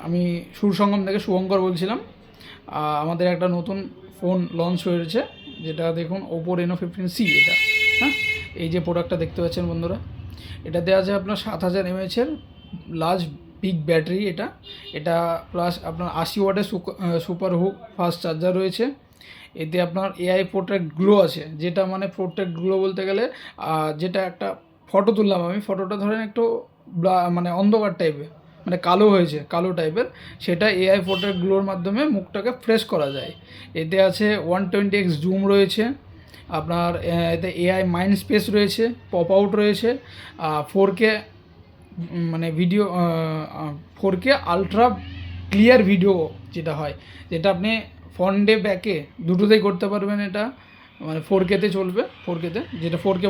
আমি সুরসঙ্গম থেকে শুভঙ্কর বলছিলাম। আমাদের একটা নতুন ফোন লঞ্চ হয়েছে, যেটা দেখুন ওপো রেনো 15C। এটা হ্যাঁ, এই যে প্রোডাক্টটা দেখতে পাচ্ছেন বন্ধুরা, এটাতে আছে আপনার 7000 mAh লার্জ বিগ ব্যাটারি। এটা প্লাস আপনার 80 ওয়াটের সুপার হুক ফাস্ট চার্জার রয়েছে। এতে আপনার এআই পোর্ট্রেট গ্লো আছে, যেটা মানে পোর্ট্রেট গ্লো বলতে গেলে যেটা একটা ফটো তুললাম আমি, ফটোটা ধরেন একটু মানে অন্ধকার টাইপের, মানে কালো হয়েছে, কালো টাইপের, সেটা এআই পোর্ট্রেট গ্লোর মাধ্যমে মুখটাকে ফ্রেশ করা যায়। এতে আছে 120x জুম রয়েছে আপনার, এতে এআই মাইন্ড স্পেস রয়েছে, পপ আউট রয়েছে, 4K মানে video, 4K ultra clear video যেটা হয়, যেটা আপনি ফ্রন্টে ব্যাকে দুটোতেই করতে পারবেন। এটা মানে 4Kতে চলবে, 4Kতে, যেটা 4K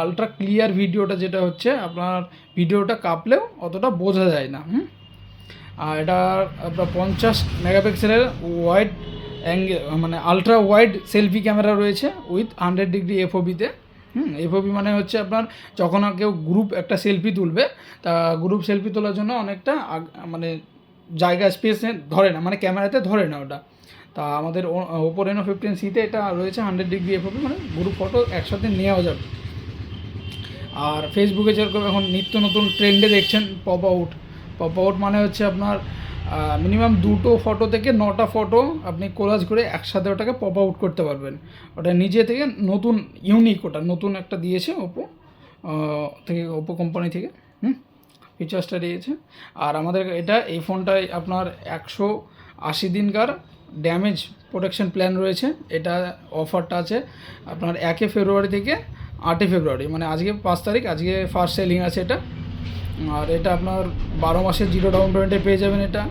আলট্রা ক্লিয়ার ভিডিওটা যেটা হচ্ছে আপনার ভিডিওটা কাঁপলেও অতটা বোঝা যায় না। আর এটা আপনার 50 মেগাপিক্সেলের ওয়াইড অ্যাঙ্গেল মানে আলট্রা ওয়াইড সেলফি ক্যামেরা রয়েছে উইথ 100 ডিগ্রি এফওবিতে। এফওবি মানে হচ্ছে আপনার যখন কেউ গ্রুপ একটা সেলফি তুলবে, তা গ্রুপ সেলফি তোলার জন্য অনেকটা মানে জায়গা স্পেসে ধরে না, মানে ক্যামেরাতে ধরে না ওটা। তা আমাদের ওপো রেনো 15Cতে এটা রয়েছে 100 ডিগ্রি এফওবি, মানে গ্রুপ ফটো একসাথে নেওয়া যাবে। আর ফেসবুকে যেরকম এখন নিত্য নতুন ট্রেন্ডে দেখছেন পপ আউট মানে হচ্ছে আপনার মিনিমাম 2টো ফটো থেকে 9টা ফটো আপনি কোলাজ করে একসাথে ওটাকে পপ আউট করতে পারবেন। ওটা নিজে থেকে নতুন ইউনিক, ওটা নতুন একটা দিয়েছে ওপো থেকে, ওপো কোম্পানি থেকে ফিচার্সটা দিয়েছে। আর আমাদের এই ফোনটায় আপনার 180 দিনকার ড্যামেজ প্রোটেকশন প্ল্যান রয়েছে। এটা অফারটা আছে আপনার 1 ফেব্রুয়ারি থেকে 8 ফেব্রুয়ারি, মানে আজকে 5 তারিখ, আজকে ফার্স্ট সেলিং আছে এটা। আর এটা আপনার 12 মাসের 0 ডাউন পেমেন্টে পেয়ে যাবেন এটা।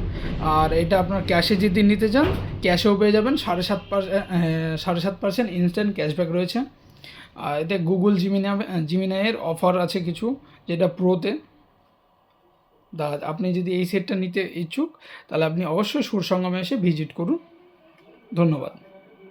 আর এটা আপনার ক্যাশে যদি নিতে চান, ক্যাশেও পেয়ে যাবেন, 7.5% ইনস্ট্যান্ট ক্যাশব্যাক রয়েছে। আর এতে গুগল জিমিনাইয়ের অফার আছে কিছু, যেটা প্রোতে। আপনি যদি এই সেটটা নিতে ইচ্ছুক, তাহলে আপনি অবশ্যই সুরসঙ্গমে এসে ভিজিট করুন। ধন্যবাদ।